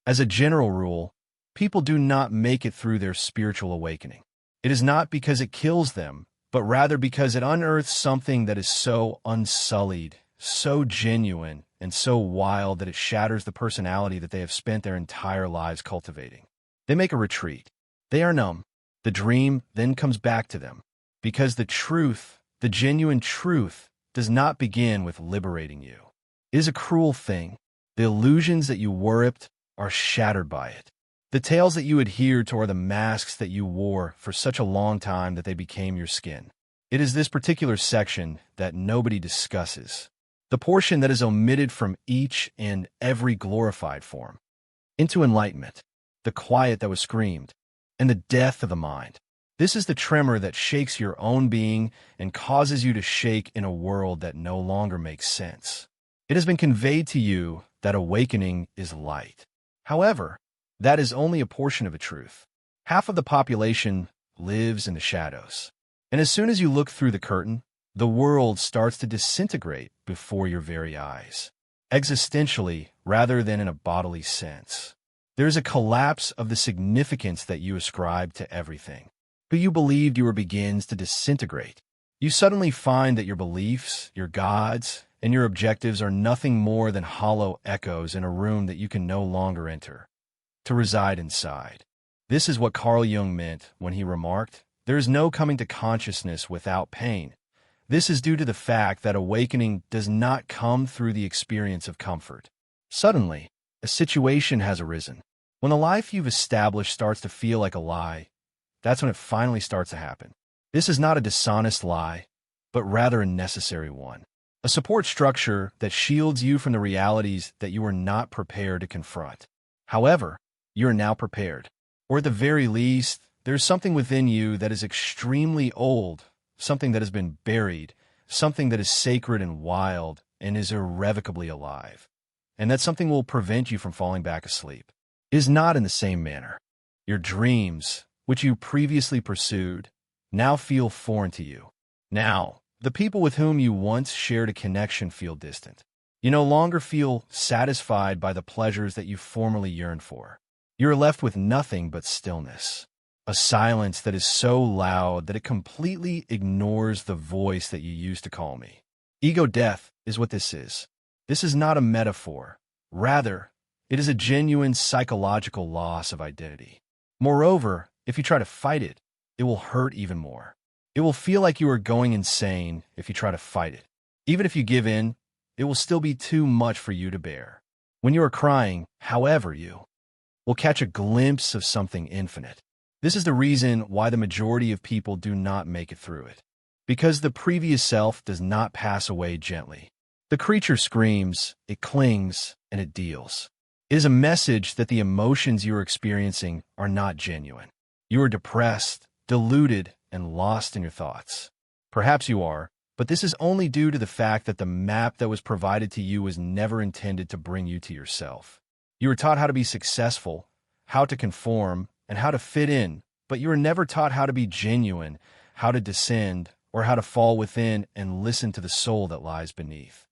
As a general rule, people do not make it through their spiritual awakening. It is not because it kills them, but rather because it unearths something that is so unsullied, so genuine, and so wild that it shatters the personality that they have spent their entire lives cultivating. They make a retreat. They are numb. The dream then comes back to them, because the truth, the genuine truth, does not begin with liberating you. It is a cruel thing. The illusions that you worshipped are shattered by it. The tales that you adhered to are the masks that you wore for such a long time that they became your skin. It is this particular section that nobody discusses, the portion that is omitted from each and every glorified form. Into enlightenment, the quiet that was screamed, and the death of the mind. This is the tremor that shakes your own being and causes you to shake in a world that no longer makes sense. It has been conveyed to you that awakening is light. However, that is only a portion of the truth. Half of the population lives in the shadows. And as soon as you look through the curtain, the world starts to disintegrate before your very eyes, existentially rather than in a bodily sense. There is a collapse of the significance that you ascribe to everything. Who you believed you were begins to disintegrate. You suddenly find that your beliefs, your gods, and your objectives are nothing more than hollow echoes in a room that you can no longer enter, to reside inside. This is what Carl Jung meant when he remarked, "There is no coming to consciousness without pain." This is due to the fact that awakening does not come through the experience of comfort. Suddenly, a situation has arisen. When the life you've established starts to feel like a lie, that's when it finally starts to happen. This is not a dishonest lie, but rather a necessary one. A support structure that shields you from the realities that you are not prepared to confront. However, you are now prepared. Or at the very least, there's something within you that is extremely old, something that has been buried, something that is sacred and wild and is irrevocably alive. And that something will prevent you from falling back asleep. It is not in the same manner. Your dreams, which you previously pursued, now feel foreign to you. Now, the people with whom you once shared a connection feel distant. You no longer feel satisfied by the pleasures that you formerly yearned for. You are left with nothing but stillness, a silence that is so loud that it completely ignores the voice that you used to call me. Ego death is what this is. This is not a metaphor. Rather, it is a genuine psychological loss of identity. Moreover, if you try to fight it, it will hurt even more. It will feel like you are going insane if you try to fight it. Even if you give in, it will still be too much for you to bear. When you are crying, however, you will catch a glimpse of something infinite. This is the reason why the majority of people do not make it through it. Because the previous self does not pass away gently. The creature screams, it clings, and it deals. It is a message that the emotions you are experiencing are not genuine. You are depressed, deluded, and lost in your thoughts. Perhaps you are, but this is only due to the fact that the map that was provided to you was never intended to bring you to yourself. You were taught how to be successful, how to conform, and how to fit in, but you were never taught how to be genuine, how to descend, or how to fall within and listen to the soul that lies beneath.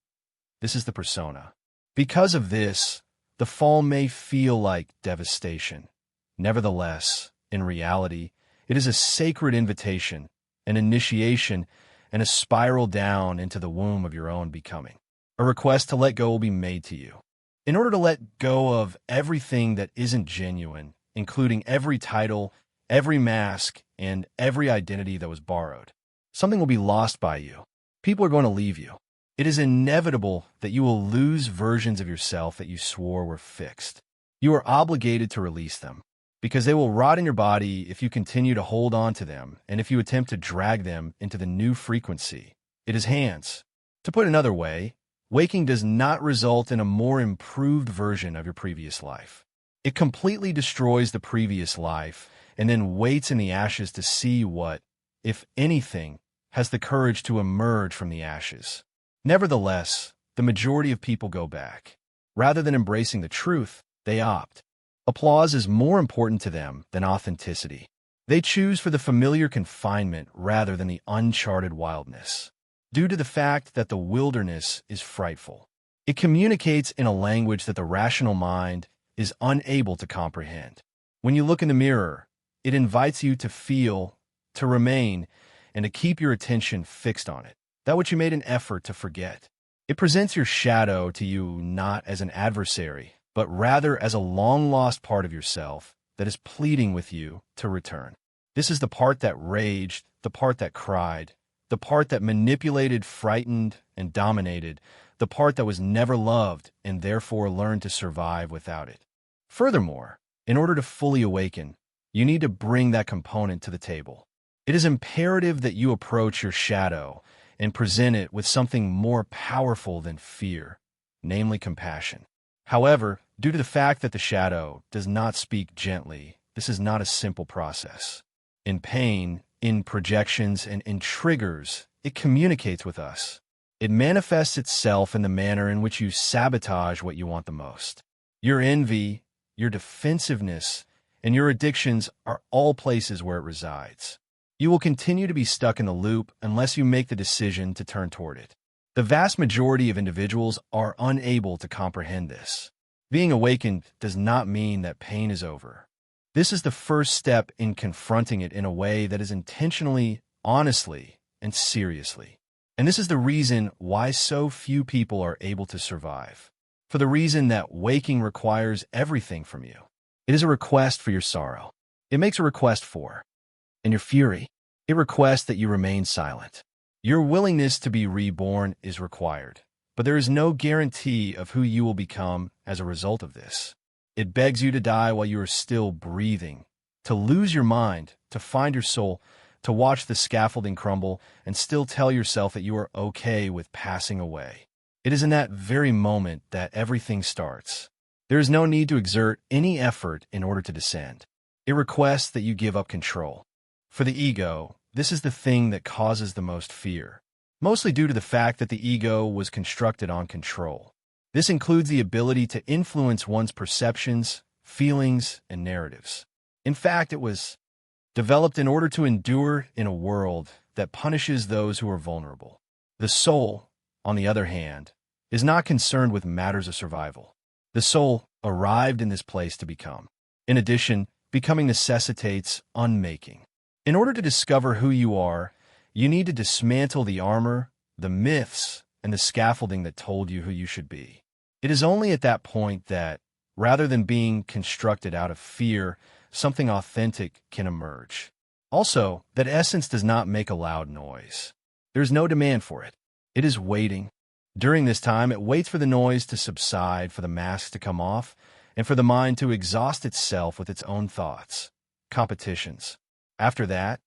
This is the persona. Because of this, the fall may feel like devastation. Nevertheless, in reality, it is a sacred invitation, an initiation, and a spiral down into the womb of your own becoming. A request to let go will be made to you. In order to let go of everything that isn't genuine, including every title, every mask, and every identity that was borrowed, something will be lost by you. People are going to leave you. It is inevitable that you will lose versions of yourself that you swore were fixed. You are obligated to release them, because they will rot in your body if you continue to hold on to them and if you attempt to drag them into the new frequency. It is hands. To put another way, waking does not result in a more improved version of your previous life. It completely destroys the previous life and then waits in the ashes to see what, if anything, has the courage to emerge from the ashes. Nevertheless, the majority of people go back. Rather than embracing the truth, they opt. Applause is more important to them than authenticity. They choose for the familiar confinement rather than the uncharted wildness. Due to the fact that the wilderness is frightful. It communicates in a language that the rational mind is unable to comprehend. When you look in the mirror, it invites you to feel, to remain, and to keep your attention fixed on it, that which you made an effort to forget. It presents your shadow to you not as an adversary, but rather as a long-lost part of yourself that is pleading with you to return. This is the part that raged, the part that cried, the part that manipulated, frightened, and dominated, the part that was never loved and therefore learned to survive without it. Furthermore, in order to fully awaken, you need to bring that component to the table. It is imperative that you approach your shadow and present it with something more powerful than fear, namely compassion. However, due to the fact that the shadow does not speak gently, this is not a simple process. In pain, in projections, and in triggers, it communicates with us. It manifests itself in the manner in which you sabotage what you want the most. Your envy, your defensiveness, and your addictions are all places where it resides. You will continue to be stuck in the loop unless you make the decision to turn toward it. The vast majority of individuals are unable to comprehend this. Being awakened does not mean that pain is over. This is the first step in confronting it in a way that is intentionally, honestly, and seriously. And this is the reason why so few people are able to survive. For the reason that waking requires everything from you. It is a request for your sorrow. It makes a request for, and your fury. It requests that you remain silent. Your willingness to be reborn is required, but there is no guarantee of who you will become as a result of this. It begs you to die while you are still breathing, to lose your mind, to find your soul, to watch the scaffolding crumble, and still tell yourself that you are okay with passing away. It is in that very moment that everything starts. There is no need to exert any effort in order to descend. It requests that you give up control. For the ego, this is the thing that causes the most fear, mostly due to the fact that the ego was constructed on control. This includes the ability to influence one's perceptions, feelings, and narratives. In fact, it was developed in order to endure in a world that punishes those who are vulnerable. The soul, on the other hand, is not concerned with matters of survival. The soul arrived in this place to become. In addition, becoming necessitates unmaking. In order to discover who you are, you need to dismantle the armor, the myths, and the scaffolding that told you who you should be. It is only at that point that, rather than being constructed out of fear, something authentic can emerge. Also, that essence does not make a loud noise. There is no demand for it. It is waiting. During this time, it waits for the noise to subside, for the mask to come off, and for the mind to exhaust itself with its own thoughts, competitions. After that,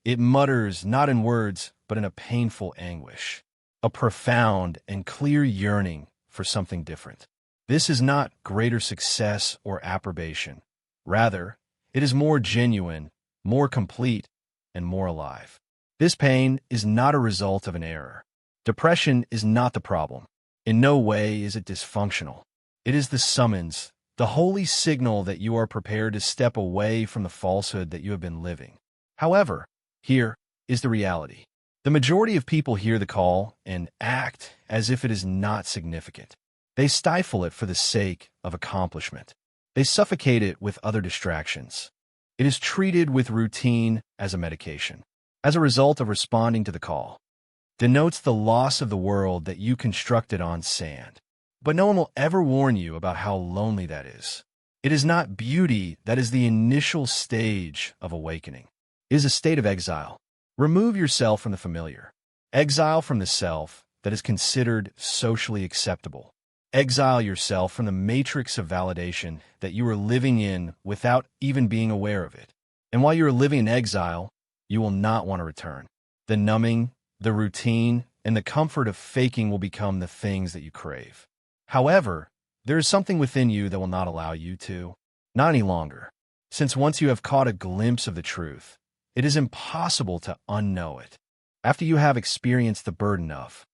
it mutters not in words, but in a painful anguish, a profound and clear yearning for something different. This is not greater success or approbation. Rather, it is more genuine, more complete, and more alive. This pain is not a result of an error. Depression is not the problem. In no way is it dysfunctional. It is the summons, the holy signal that you are prepared to step away from the falsehood that you have been living. However, here is the reality. The majority of people hear the call and act as if it is not significant. They stifle it for the sake of accomplishment. They suffocate it with other distractions. It is treated with routine as a medication. As a result of responding to the call, denotes the loss of the world that you constructed on sand. But no one will ever warn you about how lonely that is. It is not beauty that is the initial stage of awakening. It is a state of exile. Remove yourself from the familiar. Exile from the self that is considered socially acceptable. Exile yourself from the matrix of validation that you are living in without even being aware of it. And while you are living in exile, you will not want to return. The numbing, the routine, and the comfort of faking will become the things that you crave. However, there is something within you that will not allow you to. Not any longer. Since once you have caught a glimpse of the truth, it is impossible to unknow it. After you have experienced the burden of,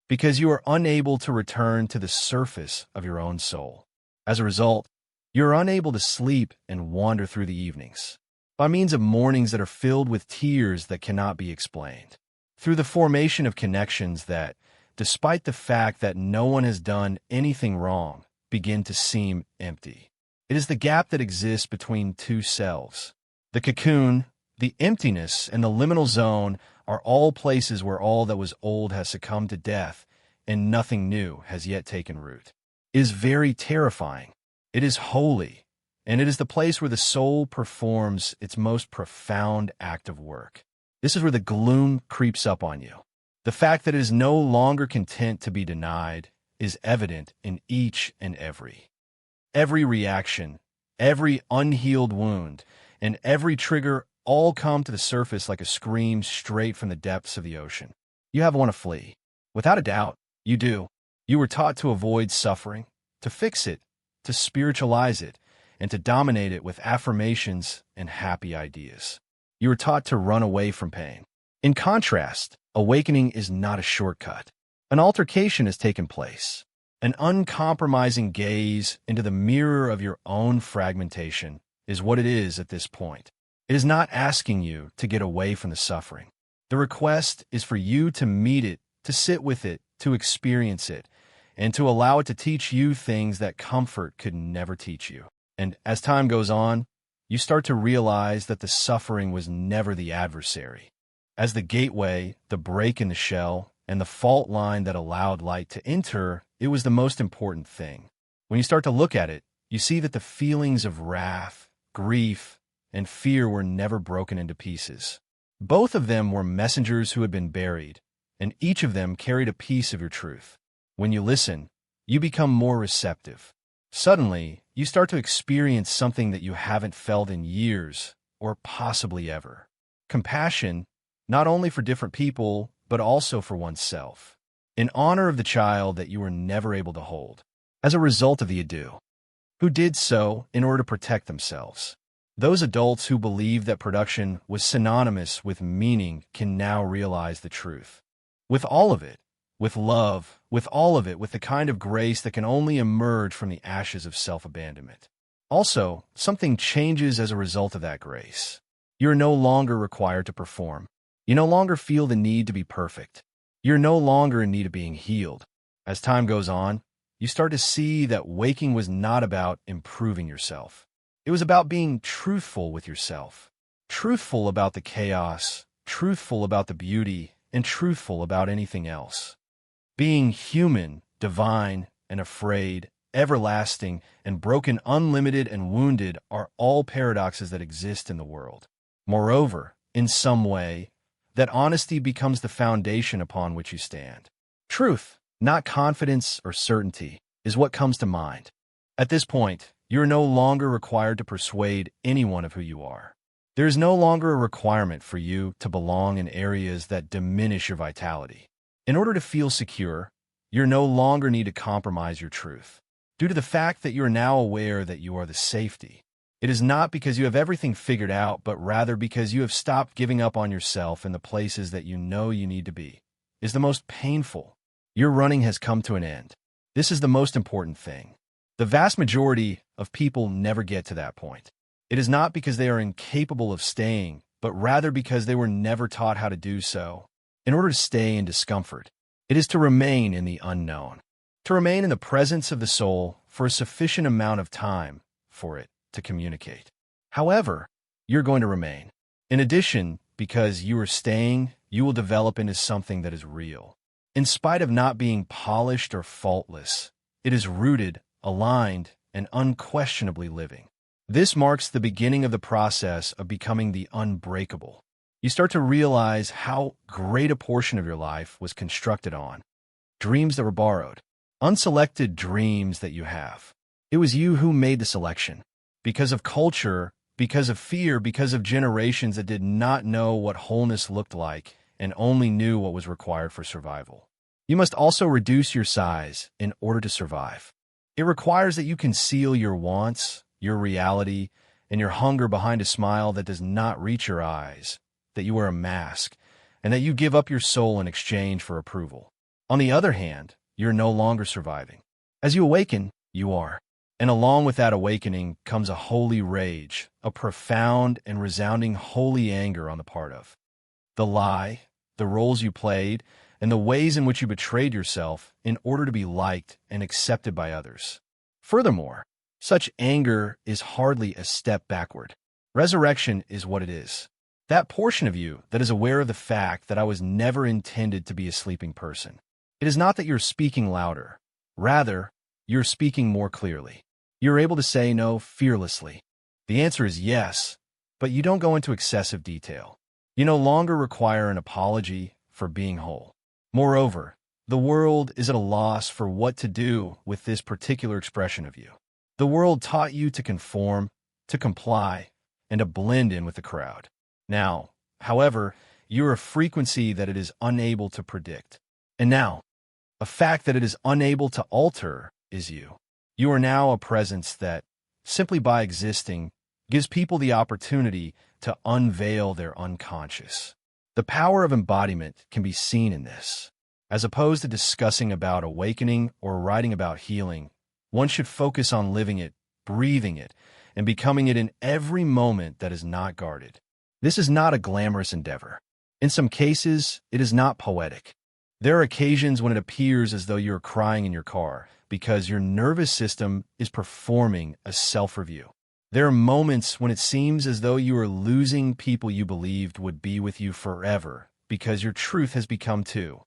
because you are unable to return to the surface of your own soul. As a result, you are unable to sleep and wander through the evenings, by means of mornings that are filled with tears that cannot be explained, through the formation of connections that, despite the fact that no one has done anything wrong, begin to seem empty. It is the gap that exists between two selves. The cocoon, the emptiness, and the liminal zone are all places where all that was old has succumbed to death and nothing new has yet taken root. It is very terrifying. It is holy, and it is the place where the soul performs its most profound act of work. This is where the gloom creeps up on you. The fact that it is no longer content to be denied is evident in each and every reaction, every unhealed wound, and every trigger all come to the surface like a scream straight from the depths of the ocean. You have want to flee. Without a doubt, you do. You were taught to avoid suffering, to fix it, to spiritualize it, and to dominate it with affirmations and happy ideas. You were taught to run away from pain. In contrast, awakening is not a shortcut. An altercation has taken place. An uncompromising gaze into the mirror of your own fragmentation is what it is at this point. It is not asking you to get away from the suffering. The request is for you to meet it, to sit with it, to experience it, and to allow it to teach you things that comfort could never teach you. And as time goes on, you start to realize that the suffering was never the adversary. As the gateway, the break in the shell, and the fault line that allowed light to enter, it was the most important thing. When you start to look at it, you see that the feelings of wrath, grief, and fear were never broken into pieces. Both of them were messengers who had been buried, and each of them carried a piece of your truth. When you listen, you become more receptive. Suddenly, you start to experience something that you haven't felt in years, or possibly ever. Compassion, not only for different people, but also for oneself. In honor of the child that you were never able to hold, as a result of the ado, who did so in order to protect themselves. Those adults who believed that production was synonymous with meaning can now realize the truth. With all of it, with love, with all of it, with the kind of grace that can only emerge from the ashes of self-abandonment. Also, something changes as a result of that grace. You're no longer required to perform. You no longer feel the need to be perfect. You're no longer in need of being healed. As time goes on, you start to see that waking was not about improving yourself. It was about being truthful with yourself. Truthful about the chaos, truthful about the beauty, and truthful about anything else. Being human, divine, and afraid, everlasting, and broken, unlimited, and wounded are all paradoxes that exist in the world. Moreover, in some way, that honesty becomes the foundation upon which you stand. Truth, not confidence or certainty, is what comes to mind. At this point, you are no longer required to persuade anyone of who you are. There is no longer a requirement for you to belong in areas that diminish your vitality. In order to feel secure, you no longer need to compromise your truth. Due to the fact that you are now aware that you are the safety, it is not because you have everything figured out, but rather because you have stopped giving up on yourself in the places that you know you need to be, is the most painful. Your running has come to an end. This is the most important thing. The vast majority of people never get to that point. It is not because they are incapable of staying, but rather because they were never taught how to do so. In order to stay in discomfort, it is to remain in the unknown, to remain in the presence of the soul for a sufficient amount of time for it to communicate. However, you're going to remain. In addition, because you are staying, you will develop into something that is real. In spite of not being polished or faultless, it is rooted, aligned, and unquestionably living. This marks the beginning of the process of becoming the unbreakable. You start to realize how great a portion of your life was constructed on dreams that were borrowed, unselected dreams that you have. It was you who made the selection. Because of culture, because of fear, because of generations that did not know what wholeness looked like and only knew what was required for survival. You must also reduce your size in order to survive. It requires that you conceal your wants, your reality, and your hunger behind a smile that does not reach your eyes, that you wear a mask, and that you give up your soul in exchange for approval. On the other hand, you're no longer surviving. As you awaken, you are. And along with that awakening comes a holy rage, a profound and resounding holy anger on the part of the lie, the roles you played, and the ways in which you betrayed yourself in order to be liked and accepted by others. Furthermore, Such anger is hardly a step backward. Resurrection is what it is. That portion of you that is aware of the fact that I was never intended to be a sleeping person. It is not that you're speaking louder. Rather, you're speaking more clearly. You're able to say no fearlessly. The answer is yes, but you don't go into excessive detail. You no longer require an apology for being whole. Moreover, the world is at a loss for what to do with this particular expression of you. The world taught you to conform, to comply, and to blend in with the crowd. Now, however, you're a frequency that it is unable to predict. And now, a fact that it is unable to alter is you. You are now a presence that, simply by existing, gives people the opportunity to unveil their unconscious. The power of embodiment can be seen in this. As opposed to discussing about awakening or writing about healing, one should focus on living it, breathing it, and becoming it in every moment that is not guarded. This is not a glamorous endeavor. In some cases, it is not poetic. There are occasions when it appears as though you are crying in your car because your nervous system is performing a self-review. There are moments when it seems as though you are losing people you believed would be with you forever because your truth has become too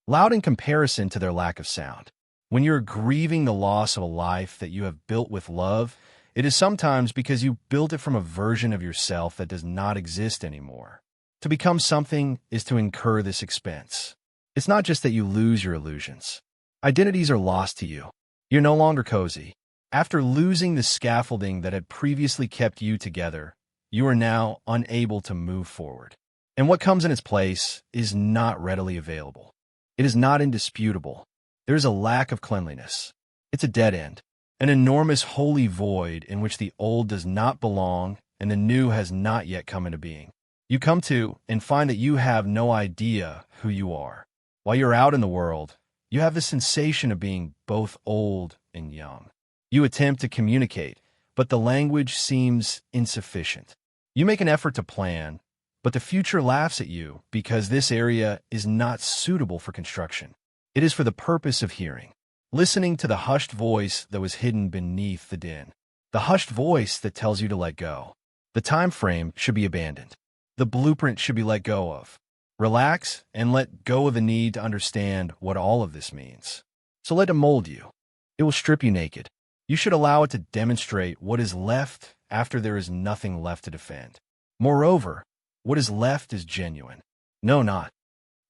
loud in comparison to their lack of sound. When you're grieving the loss of a life that you have built with love, it is sometimes because you built it from a version of yourself that does not exist anymore. To become something is to incur this expense. It's not just that you lose your illusions. Identities are lost to you. You're no longer cozy. After losing the scaffolding that had previously kept you together, you are now unable to move forward. And what comes in its place is not readily available. It is not indisputable. There is a lack of cleanliness. It's a dead end, an enormous holy void in which the old does not belong and the new has not yet come into being. You come to and find that you have no idea who you are. While you're out in the world, you have the sensation of being both old and young. You attempt to communicate, but the language seems insufficient. You make an effort to plan, but the future laughs at you because this area is not suitable for construction. It is for the purpose of hearing, listening to the hushed voice that was hidden beneath the din. The hushed voice that tells you to let go. The time frame should be abandoned. The blueprint should be let go of. Relax and let go of the need to understand what all of this means. So let it mold you. It will strip you naked. You should allow it to demonstrate what is left after there is nothing left to defend. Moreover, what is left is genuine. No, not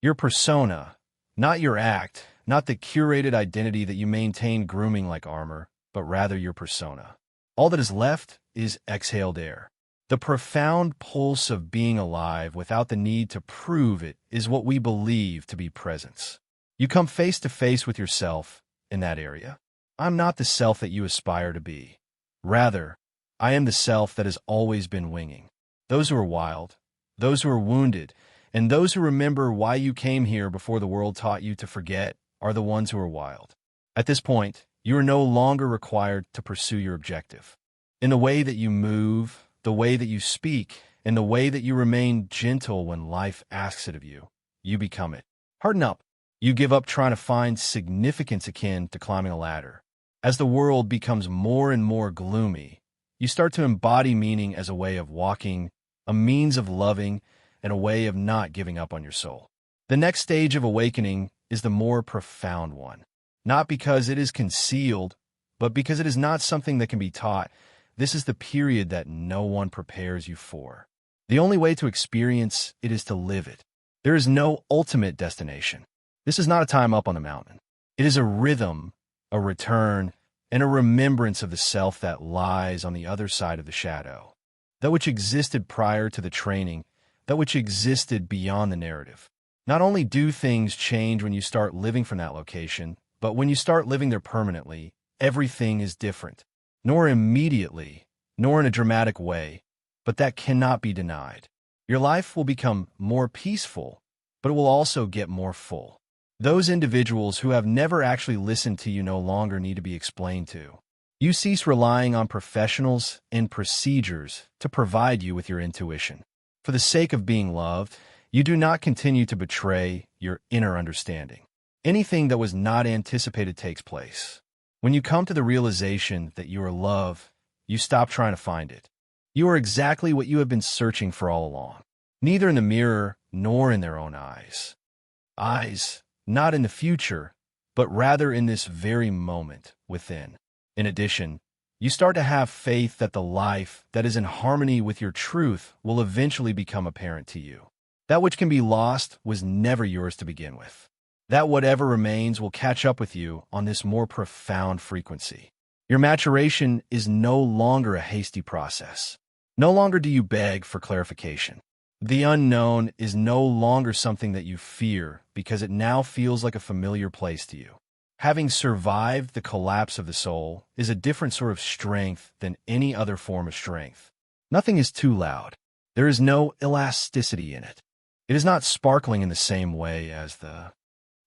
your persona, not your act, not the curated identity that you maintain grooming like armor, but rather your persona. All that is left is exhaled air. The profound pulse of being alive without the need to prove it is what we believe to be presence. You come face to face with yourself in that area. I'm not the self that you aspire to be. Rather, I am the self that has always been winging. Those who are wild, those who are wounded, and those who remember why you came here before the world taught you to forget are the ones who are wild. At this point, you are no longer required to pursue your objective. In the way that you move, the way that you speak, and the way that you remain gentle when life asks it of you, you become it. Harden up. You give up trying to find significance akin to climbing a ladder. As the world becomes more and more gloomy, you start to embody meaning as a way of walking, a means of loving, and a way of not giving up on your soul. The next stage of awakening is the more profound one. Not because it is concealed, but because it is not something that can be taught. This is the period that no one prepares you for. The only way to experience it is to live it. There is no ultimate destination. This is not a time up on the mountain. It is a rhythm, a return, and a remembrance of the self that lies on the other side of the shadow. That which existed prior to the training, that which existed beyond the narrative. Not only do things change when you start living from that location, but when you start living there permanently, everything is different. Nor immediately, nor in a dramatic way, but that cannot be denied. Your life will become more peaceful, but it will also get more full. Those individuals who have never actually listened to you no longer need to be explained to. You cease relying on professionals and procedures to provide you with your intuition. For the sake of being loved, you do not continue to betray your inner understanding. Anything that was not anticipated takes place. When you come to the realization that you are love, you stop trying to find it. You are exactly what you have been searching for all along, neither in the mirror nor in their own eyes. Eyes, not in the future, but rather in this very moment within. In addition, you start to have faith that the life that is in harmony with your truth will eventually become apparent to you. That which can be lost was never yours to begin with. That whatever remains will catch up with you on this more profound frequency. Your maturation is no longer a hasty process. No longer do you beg for clarification. The unknown is no longer something that you fear because it now feels like a familiar place to you. Having survived the collapse of the soul is a different sort of strength than any other form of strength. Nothing is too loud. There is no elasticity in it. It is not sparkling in the same way as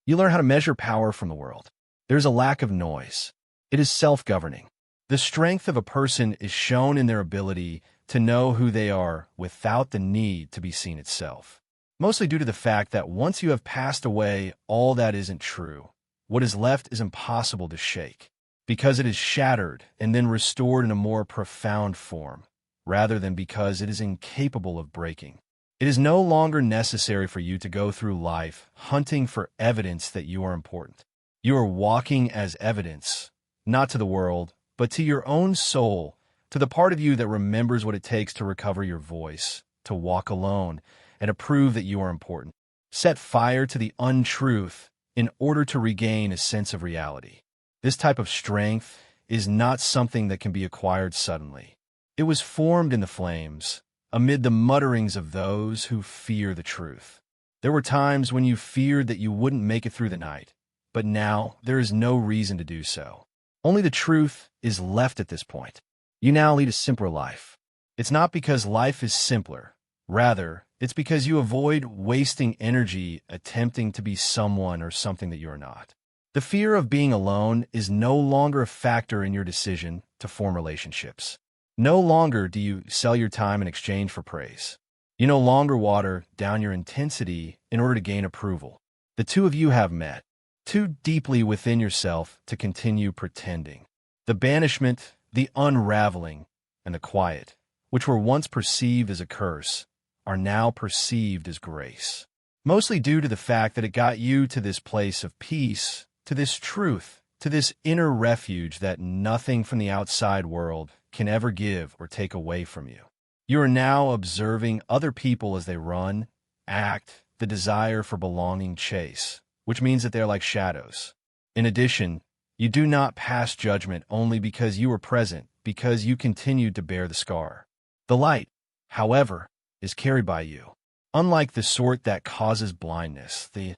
You learn how to measure power from the world. There is a lack of noise. It is self-governing. The strength of a person is shown in their ability to know who they are without the need to be seen itself. Mostly due to the fact that once you have passed away, all that isn't true. What is left is impossible to shake, because it is shattered and then restored in a more profound form, rather than because it is incapable of breaking. It is no longer necessary for you to go through life hunting for evidence that you are important. You are walking as evidence, not to the world, but to your own soul, to the part of you that remembers what it takes to recover your voice, to walk alone, and to prove that you are important. Set fire to the untruth in order to regain a sense of reality. This type of strength is not something that can be acquired suddenly. It was formed in the flames, amid the mutterings of those who fear the truth. There were times when you feared that you wouldn't make it through the night, but now there is no reason to do so. Only the truth is left at this point. You now lead a simpler life. It's not because life is simpler. Rather, it's because you avoid wasting energy attempting to be someone or something that you are not. The fear of being alone is no longer a factor in your decision to form relationships. No longer do you sell your time in exchange for praise. You no longer water down your intensity in order to gain approval. The two of you have met, too deeply within yourself to continue pretending. The banishment, the unraveling, and the quiet, which were once perceived as a curse, are now perceived as grace. Mostly due to the fact that it got you to this place of peace, to this truth, to this inner refuge that nothing from the outside world can ever give or take away from you. You are now observing other people as they run, act, the desire for belonging chase, which means that they're like shadows. In addition, you do not pass judgment only because you were present, because you continued to bear the scar. The light, however, is carried by you. Unlike the sort that causes blindness, the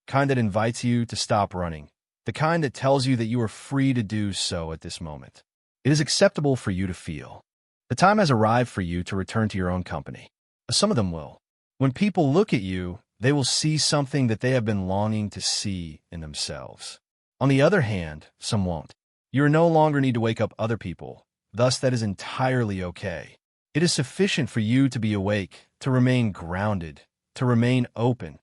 kind that invites you to stop running, the kind that tells you that you are free to do so at this moment. It is acceptable for you to feel. The time has arrived for you to return to your own company. Some of them will. When people look at you, they will see something that they have been longing to see in themselves. On the other hand, some won't. You no longer need to wake up other people. Thus, that is entirely okay. It is sufficient for you to be awake, to remain grounded, to remain open,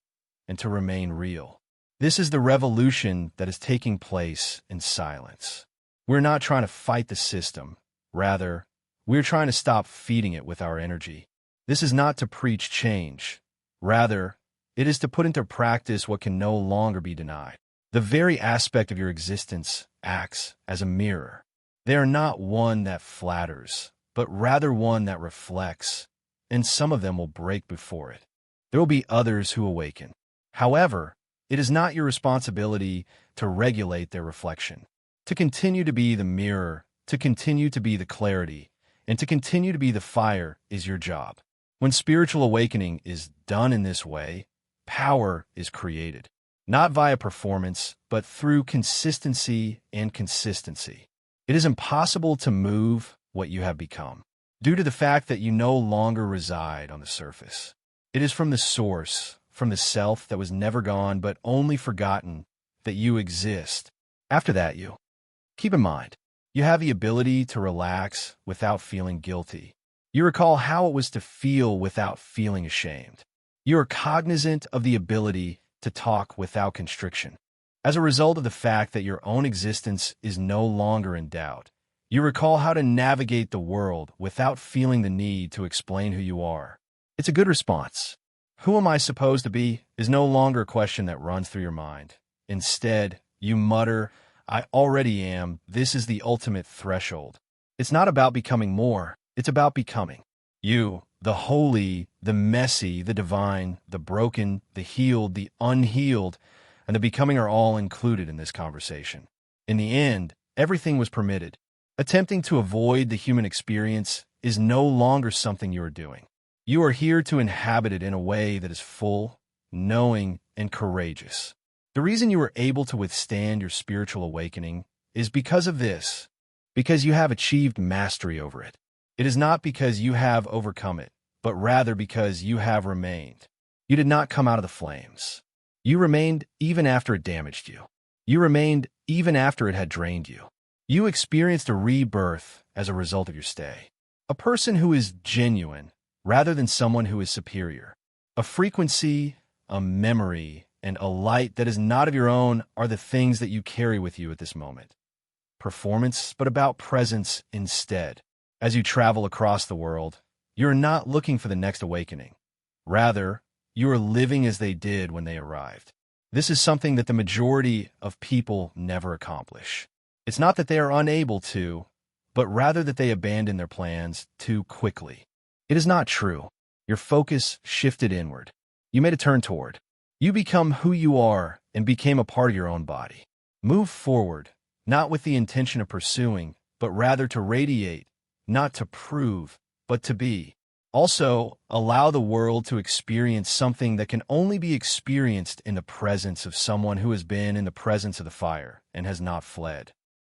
and to remain real. This is the revolution that is taking place in silence. We're not trying to fight the system. Rather, we're trying to stop feeding it with our energy. This is not to preach change. Rather, it is to put into practice what can no longer be denied. The very aspect of your existence acts as a mirror. They are not one that flatters, but rather one that reflects, and some of them will break before it. There will be others who awaken. However, it is not your responsibility to regulate their reflection. To continue to be the mirror, to continue to be the clarity, and to continue to be the fire is your job. When spiritual awakening is done in this way, power is created, not via performance, but through consistency and consistency. It is impossible to move what you have become, due to the fact that you no longer reside on the surface. It is from the source, from the self that was never gone but only forgotten, that you exist. After that, keep in mind, you have the ability to relax without feeling guilty. You recall how it was to feel without feeling ashamed. You are cognizant of the ability to talk without constriction. As a result of the fact that your own existence is no longer in doubt, you recall how to navigate the world without feeling the need to explain who you are. It's a good response. Who am I supposed to be is no longer a question that runs through your mind. Instead, you mutter, I already am. This is the ultimate threshold. It's not about becoming more. It's about becoming. You, the holy, the messy, the divine, the broken, the healed, the unhealed, and the becoming are all included in this conversation. In the end, everything was permitted. Attempting to avoid the human experience is no longer something you are doing. You are here to inhabit it in a way that is full, knowing, and courageous. The reason you are able to withstand your spiritual awakening is because of this, because you have achieved mastery over it. It is not because you have overcome it, but rather because you have remained. You did not come out of the flames. You remained even after it damaged you. You remained even after it had drained you. You experienced a rebirth as a result of your stay. A person who is genuine rather than someone who is superior. A frequency, a memory, and a light that is not of your own are the things that you carry with you at this moment. Performance, but about presence instead. As you travel across the world, you are not looking for the next awakening. Rather, you are living as they did when they arrived. This is something that the majority of people never accomplish. It's not that they are unable to, but rather that they abandon their plans too quickly. It is not true. Your focus shifted inward. You made a turn toward. You become who you are and became a part of your own body. Move forward, not with the intention of pursuing, but rather to radiate, not to prove, but to be. Also, allow the world to experience something that can only be experienced in the presence of someone who has been in the presence of the fire and has not fled.